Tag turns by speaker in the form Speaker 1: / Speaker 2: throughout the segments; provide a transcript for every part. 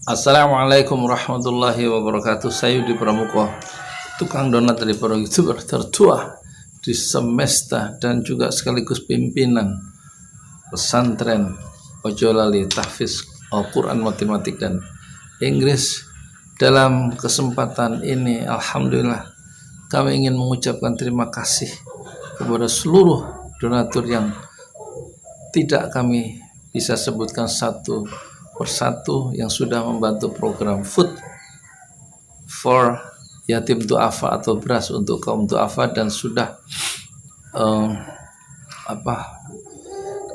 Speaker 1: Assalamualaikum warahmatullahi wabarakatuh. Saya Yudi Pramuko, tukang donat dari para youtuber tertua di semesta dan juga sekaligus pimpinan pesantren Ojolali Tahfiz Al-Quran, Matematik dan Inggris. Dalam kesempatan ini, alhamdulillah, kami ingin mengucapkan terima kasih kepada seluruh donatur yang tidak kami bisa sebutkan satu persatu yang sudah membantu program Food for Yatim Du'afa atau beras untuk kaum du'afa, dan sudah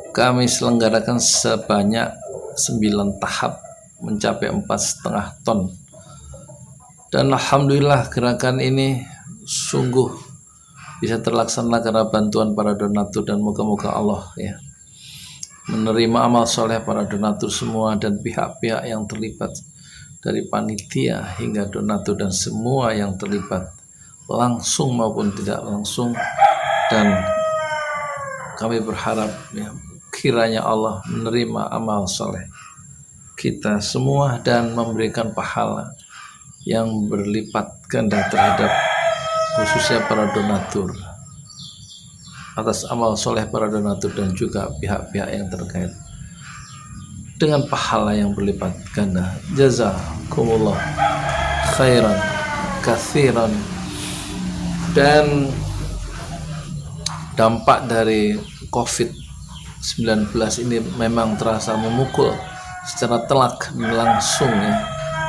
Speaker 1: kami selenggarakan sebanyak 9 tahap mencapai 4,5 ton. Dan alhamdulillah gerakan ini sungguh bisa terlaksana karena bantuan para donatur, dan moga-moga Allah ya menerima amal soleh para donatur semua dan pihak-pihak yang terlibat, dari panitia hingga donatur dan semua yang terlibat langsung maupun tidak langsung. Dan kami berharap ya, kiranya Allah menerima amal soleh kita semua dan memberikan pahala yang berlipat ganda terhadap khususnya para donatur, atas amal soleh para donatur dan juga pihak-pihak yang terkait dengan pahala yang berlipat ganda. Jazakumullah khairan katsiran. Dan dampak dari COVID-19 ini memang terasa memukul secara telak langsung ya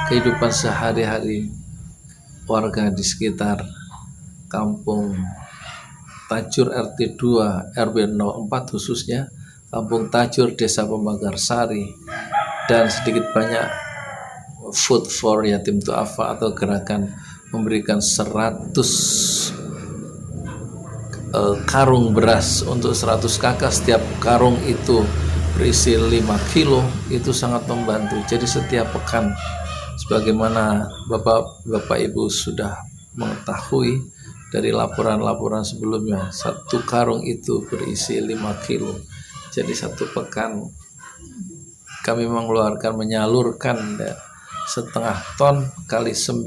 Speaker 1: kehidupan sehari-hari warga di sekitar Kampung Tajur RT 2 RW 04, khususnya Kampung Tajur Desa Pemagarsari, dan sedikit banyak Food for Yatim Du'afa atau gerakan memberikan 100 karung beras untuk 100 kakak. Setiap karung itu berisi 5 kilo, itu sangat membantu. Jadi setiap pekan, sebagaimana Bapak Ibu sudah mengetahui dari laporan-laporan sebelumnya, 1 karung itu berisi 5 kilo. Jadi 1 pekan kami menyalurkan 1,5 ton kali 9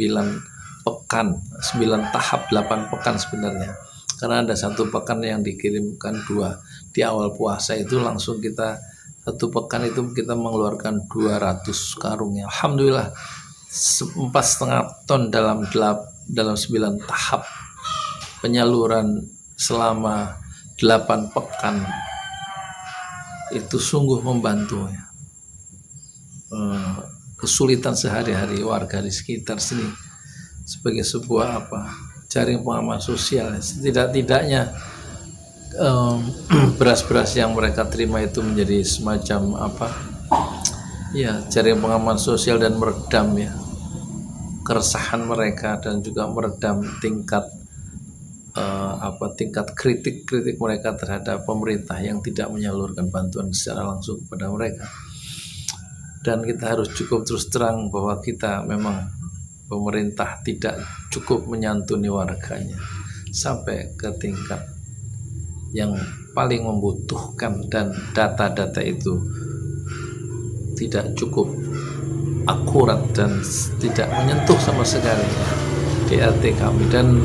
Speaker 1: pekan, 9 tahap 8 pekan sebenarnya, karena ada 1 pekan yang dikirimkan 2 di awal puasa. Itu langsung kita 1 pekan itu kita mengeluarkan 200 karung ya. Alhamdulillah 4,5 ton dalam 9 tahap penyaluran selama 8 pekan itu sungguh membantu ya. Kesulitan sehari-hari warga di sekitar sini sebagai sebuah jaring pengaman sosial. Setidak-tidaknya beras-beras yang mereka terima itu menjadi semacam jaring pengaman sosial dan meredam ya keresahan mereka, dan juga meredam tingkat kritik mereka terhadap pemerintah yang tidak menyalurkan bantuan secara langsung kepada mereka. Dan kita harus cukup terus terang bahwa kita memang, pemerintah tidak cukup menyantuni warganya sampai ke tingkat yang paling membutuhkan, dan data-data itu tidak cukup akurat dan tidak menyentuh sama sekali di RT kami. Dan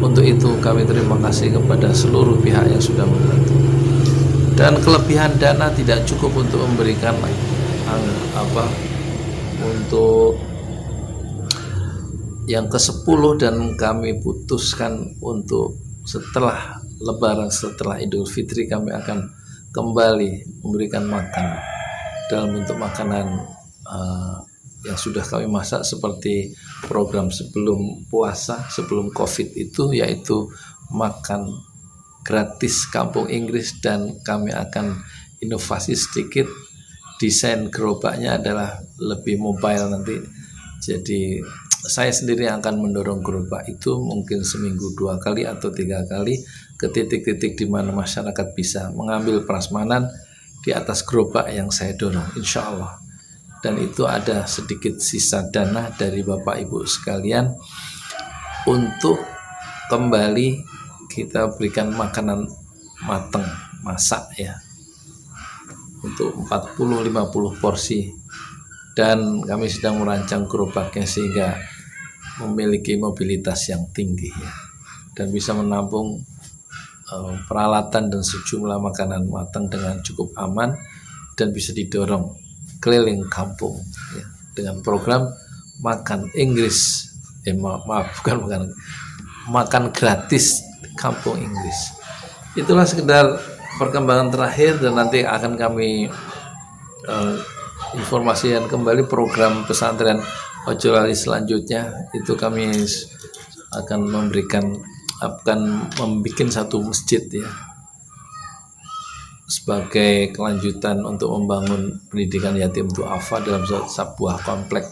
Speaker 1: untuk itu kami terima kasih kepada seluruh pihak yang sudah membantu. Dan kelebihan dana tidak cukup untuk memberikan untuk yang ke-10, dan kami putuskan untuk setelah Lebaran, setelah Idul Fitri, kami akan kembali memberikan makan dalam bentuk makanan yang sudah kami masak seperti program sebelum puasa, sebelum COVID itu, yaitu makan gratis Kampung Inggris. Dan kami akan inovasi sedikit, desain gerobaknya adalah lebih mobile nanti. Jadi saya sendiri akan mendorong gerobak itu mungkin seminggu 2 kali atau 3 kali ke titik-titik di mana masyarakat bisa mengambil prasmanan di atas gerobak yang saya dorong, insya Allah. Dan itu ada sedikit sisa dana dari Bapak Ibu sekalian untuk kembali kita berikan makanan matang, masak ya, untuk 40-50 porsi dan kami sedang merancang gerobaknya sehingga memiliki mobilitas yang tinggi ya, dan bisa menampung peralatan dan sejumlah makanan matang dengan cukup aman dan bisa didorong keliling kampung ya, dengan program makan Inggris bukan makan gratis kampung Inggris. Itulah sekedar perkembangan terakhir, dan nanti akan kami informasikan kembali program pesantren Ojo Lali selanjutnya. Itu kami akan membuat satu masjid ya, sebagai kelanjutan untuk membangun pendidikan yatim duafa dalam sebuah komplek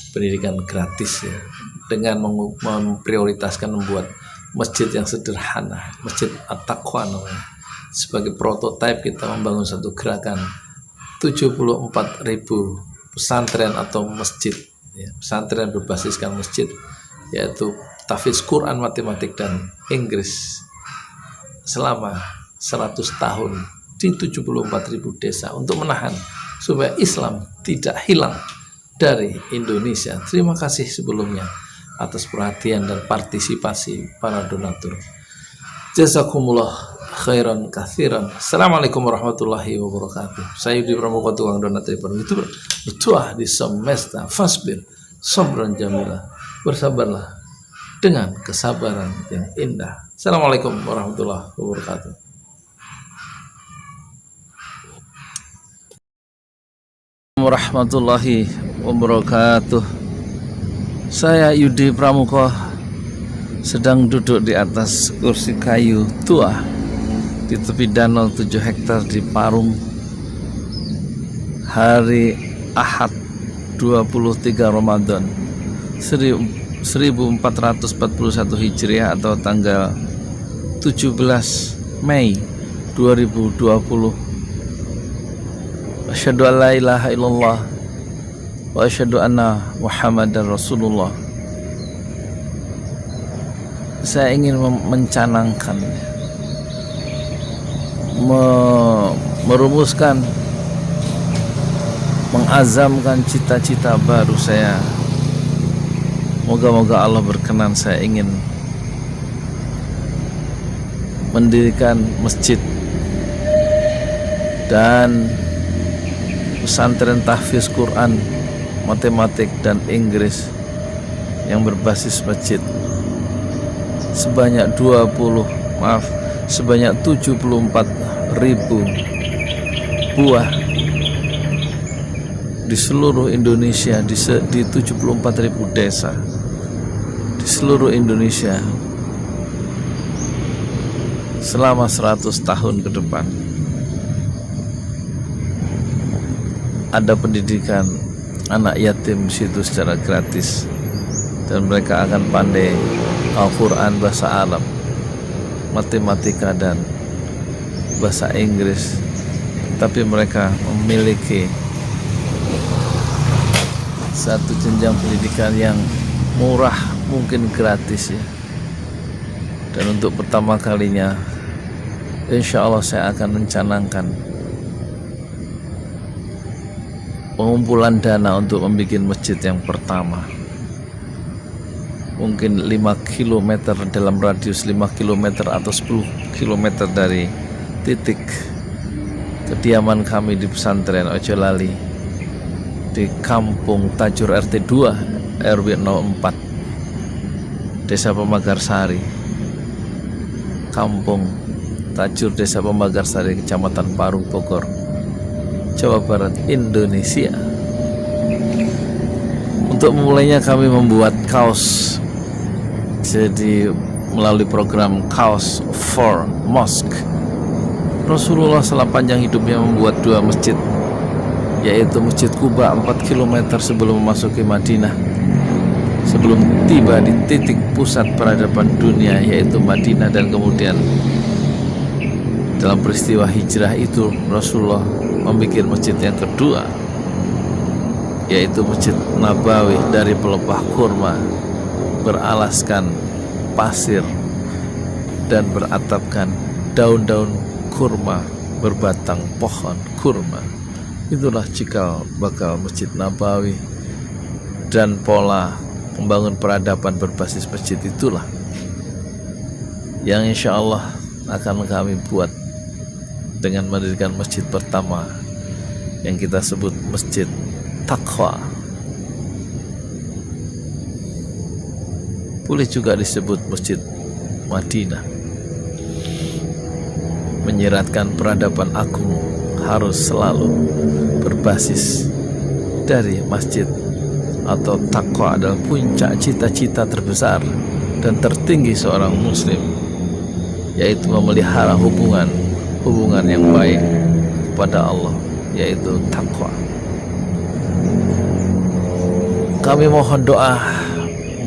Speaker 1: pendidikan gratis ya, dengan memprioritaskan membuat masjid yang sederhana, masjid At-Taqwa namanya. Sebagai prototipe kita membangun satu gerakan 74.000 pesantren atau masjid ya, pesantren berbasiskan masjid, yaitu tahfiz Quran, matematik, dan Inggris selama 100 tahun di 74.000 desa untuk menahan supaya Islam tidak hilang dari Indonesia. Terima kasih sebelumnya atas perhatian dan partisipasi para donatur. Jazakumullah khairan katsiran. Assalamualaikum warahmatullahi wabarakatuh. Saya Yudi Pramuka, tukang donat dari YouTuber. Bertuah di semesta fasbir sabran jamila. Bersabarlah dengan kesabaran yang indah. Assalamualaikum warahmatullahi wabarakatuh. Warahmatullahi wabarakatuh. Saya Yudi Pramuka sedang duduk di atas kursi kayu tua di tepi danau 7 hektar di Parung, hari Ahad 23 Ramadan 1441 Hijriah atau tanggal 17 Mei 2020. Asyhadu an la ilaha illallah wa asyhadu anna Muhammadar Rasulullah. Saya ingin mencanangkan, merumuskan, mengazamkan cita-cita baru saya. Moga-moga Allah berkenan. Saya ingin mendirikan masjid dan pesantren tahfiz Quran, matematik, dan Inggris yang berbasis masjid sebanyak 74.000 buah di seluruh Indonesia, di 74.000 desa di seluruh Indonesia selama 100 tahun ke depan. Ada pendidikan anak yatim di situ secara gratis, dan mereka akan pandai Al-Quran bahasa Arab, matematika, dan bahasa Inggris. Tapi mereka memiliki satu jenjang pendidikan yang murah, mungkin gratis ya. Dan untuk pertama kalinya, insya Allah saya akan mencanangkan pengumpulan dana untuk membuat masjid yang pertama. Mungkin 5 km dalam radius 5 km atau 10 km dari titik kediaman kami di pesantren Ojo Lali di Kampung Tajur RT 2 RW 04 Desa Pemagarsari, Kampung Tajur Desa Pemagarsari, Kecamatan Parung, Bogor, Jawa Barat, Indonesia. Untuk memulainya kami membuat kaos. Jadi melalui program Kaos for Mosque, Rasulullah selama panjang hidupnya membuat 2 masjid, yaitu Masjid Kuba 4 km sebelum memasuki Madinah, sebelum tiba di titik pusat peradaban dunia yaitu Madinah, dan kemudian dalam peristiwa hijrah itu Rasulullah membuat masjid yang kedua, yaitu Masjid Nabawi dari pelepah kurma beralaskan pasir dan beratapkan daun-daun kurma berbatang pohon kurma. Itulah cikal bakal Masjid Nabawi dan pola membangun peradaban berbasis masjid, itulah yang insya Allah akan kami buat dengan mendirikan masjid pertama yang kita sebut Masjid Taqwa. Boleh juga disebut Masjid Madinah. Menyiratkan peradaban agung harus selalu berbasis dari masjid, atau takwa adalah puncak cita-cita terbesar dan tertinggi seorang muslim, yaitu memelihara hubungan yang baik kepada Allah, yaitu takwa. Kami mohon doa,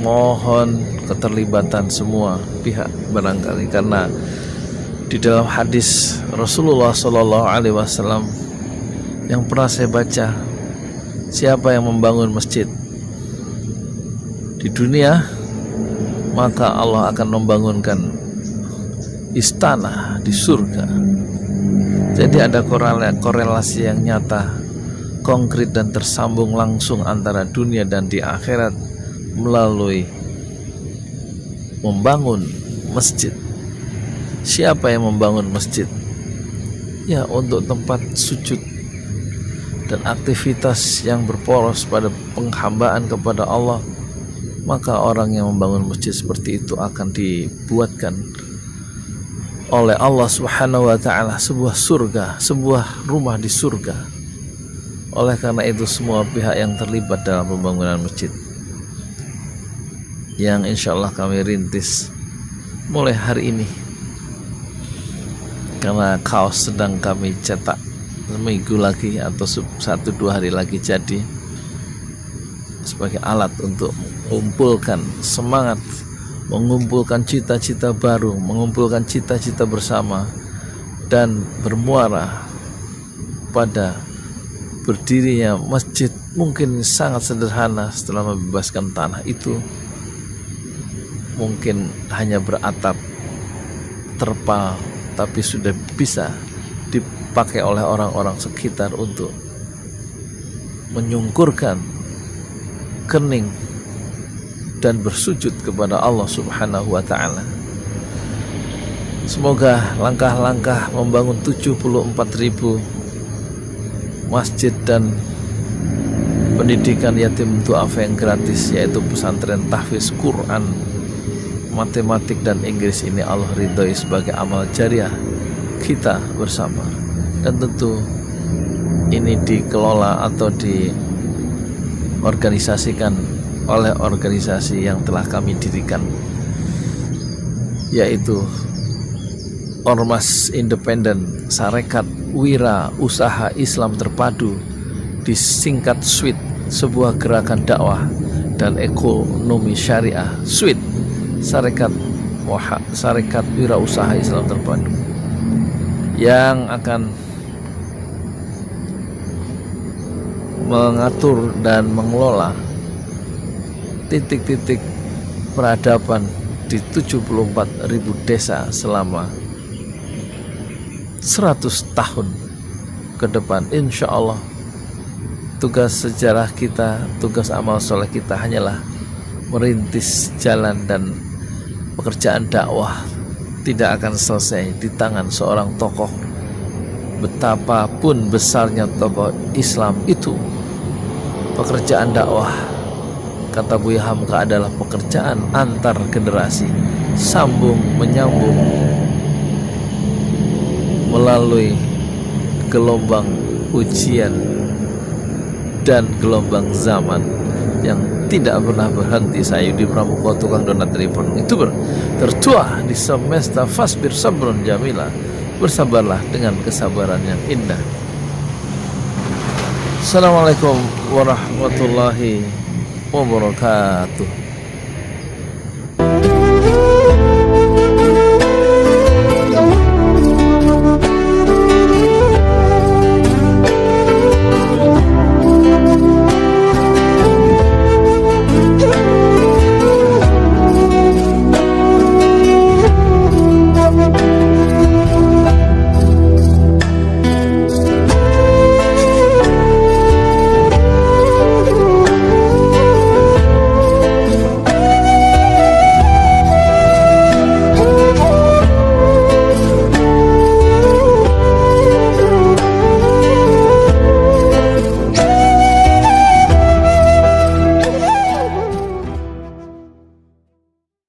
Speaker 1: mohon keterlibatan semua pihak barangkali, karena di dalam hadis Rasulullah SAW yang pernah saya baca, siapa yang membangun masjid di dunia, maka Allah akan membangunkan istana di surga. Jadi ada korelasi yang nyata, konkret dan tersambung langsung antara dunia dan di akhirat melalui membangun masjid. Siapa yang membangun masjid? Ya, untuk tempat sujud dan aktivitas yang berporos pada penghambaan kepada Allah, maka orang yang membangun masjid seperti itu akan dibuatkan oleh Allah Subhanahu wa ta'ala sebuah surga, sebuah rumah di surga. Oleh karena itu, semua pihak yang terlibat dalam pembangunan masjid yang insya Allah kami rintis mulai hari ini, karena kaos sedang kami cetak, seminggu lagi atau 1-2 hari lagi jadi, sebagai alat untuk mengumpulkan semangat, mengumpulkan cita-cita baru, mengumpulkan cita-cita bersama, dan bermuara pada berdirinya masjid mungkin sangat sederhana setelah membebaskan tanah itu, mungkin hanya beratap terpal, tapi sudah bisa dipakai oleh orang-orang sekitar untuk menyungkurkan kening dan bersujud kepada Allah Subhanahu wa ta'ala. Semoga langkah-langkah membangun 74.000 masjid dan pendidikan yatim duafa yang gratis, yaitu pesantren tahfiz Quran, matematik dan Inggris ini Allah ridhoi sebagai amal jariah kita bersama. Dan tentu ini dikelola atau diorganisasikan oleh organisasi yang telah kami dirikan, yaitu Ormas Independen Sarekat Wira Usaha Islam Terpadu, disingkat SWIT, sebuah gerakan dakwah dan ekonomi syariah. SWIT, Sarekat Wirausaha Islam Terpadu, yang akan mengatur dan mengelola titik-titik peradaban di 74.000 desa selama 100 tahun ke depan. Insya Allah tugas sejarah kita, tugas amal soleh kita hanyalah merintis jalan, dan pekerjaan dakwah tidak akan selesai di tangan seorang tokoh. Betapapun besarnya tokoh Islam itu, pekerjaan dakwah, kata Buya Hamka, adalah pekerjaan antar generasi, sambung menyambung melalui gelombang ujian dan gelombang zaman yang tidak pernah berhenti. Saya Yudi Pramuko, tukang donat telepon, YouTuber tertua di semesta. Fasbir sabrun jamila, bersabarlah dengan kesabaran yang indah. Assalamualaikum warahmatullahi wabarakatuh.